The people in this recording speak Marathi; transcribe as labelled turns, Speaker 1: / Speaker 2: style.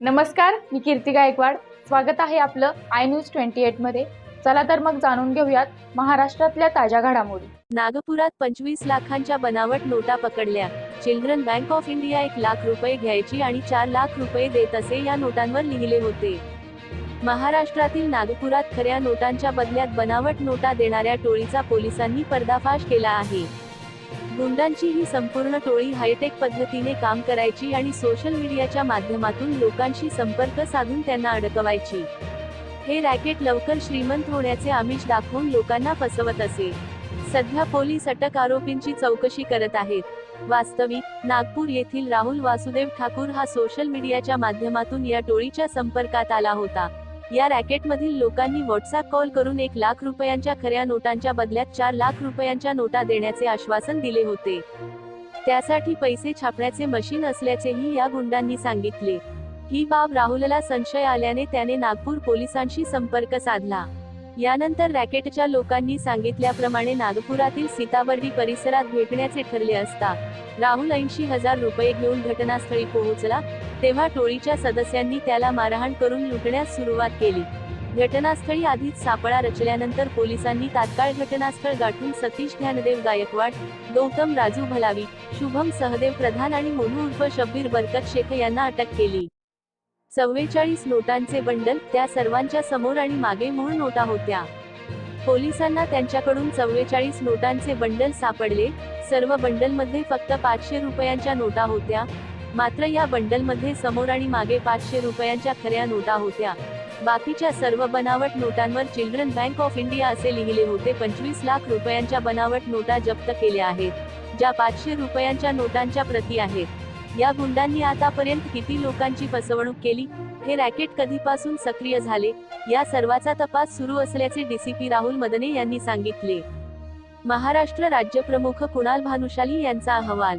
Speaker 1: नमस्कार, मी कीर्ती गायकवाड. स्वागत आहे आपलं आय न्यूज 28 मध्ये. चला तर मग जाणून घेऊयात महाराष्ट्रातल्या ताज्या घडामोडी.
Speaker 2: नागपुरात 25 लाखांच्या बनावट नोटा पकडल्या. Children bank of India 1 lakh रुपये घ्यायची आणि 4 लाख रुपये देत असे या नोटांवर लिहिले होते. महाराष्ट्रातील नागपुरात खऱ्या नोटांच्या बदल्यात बनावट नोटा देणाऱ्या टोळीचा पोलिसांनी पर्दाफाश केला आहे. गुंडांची ही संपूर्ण टोळी हायटेक पद्धतीने काम करायची आणि सोशल मीडियाच्या माध्यमातून लोकांशी संपर्क साधून त्यांना अडकवायची. हे रॅकेट लवकर श्रीमंत होण्याचे आमिष दाखवून लोकांना फसवत असे. सध्या पोलीस अटक आरोपींची चौकशी करत आहेत. वास्तविक नागपूर येथील राहुल वासुदेव ठाकूर हा सोशल मीडियाच्या माध्यमातून या टोळीच्या संपर्कात आला होता. या रॅकेटमधील लोकांनी व्हॉट्सअप कॉल करून 1 लाख रुपयांच्या खऱ्या नोटांच्या बदल्यात 4 लाख रुपयांच्या नोटा देण्याचे आश्वासन दिले होते. त्यासाठी पैसे छापण्याचे मशीन असल्याचेही या गुंडांनी सांगितले. ही बाब राहुलला संशय आल्याने त्याने नागपूर पोलिसांशी संपर्क साधला. यानंतर रॅकेटच्या लोकांनी सांगितल्याप्रमाणे नागपुरातील सीताबर्डी परिसरात भेटण्याचे ठरले असता राहुल 80,000 रुपये घेऊन घटनास्थळी पोहोचला. तेव्हा टोळीच्या सदस्यांनी त्याला मारहाण करून लुटण्यास सुरुवात केली. घटनास्थळी आधीच सापळा रचल्यानंतर पोलिसांनी तात्काळ घटनास्थळ गाठून सतीश ज्ञानदेव गायकवाड, गौतम राजू भलावी, शुभम सहदेव प्रधान आणि मोनू उर्फ शब्बीर बरकत शेख यांना अटक केली. 44 नोटांचे बंडल, त्या सर्वांच्या समोर आणि मागे मूळ नोटा होत्या. पोलिसांना त्यांच्याकडून 44 नोटांचे बंडल सापडले. सर्व बंडलमध्ये फक्त 500 रुपयांच्या नोटा होत्या. मात्र या बंडलमध्ये समोर आणि मागे 500 रुपयांच्या खऱ्या नोटा होत्या. बाकीच्या सर्व बनावट नोटांवर चिल्ड्रन बँक ऑफ इंडिया असे लिहिले होते. 25 लाख रुपयांच्या बनावट नोटा जप्त केल्या आहेत, ज्या 500 रुपयांच्या नोटांच्या प्रती आहेत. या गुंडांनी आतापर्यंत किती लोकांची फसवणूक केली, हे रॅकेट कधीपासून सक्रिय झाले, या सर्वाचा तपास सुरू असल्याचे डीसीपी राहुल मदने यांनी सांगितले. महाराष्ट्र राज्यप्रमुख कुणाल भानुशाली यांचा अहवाल.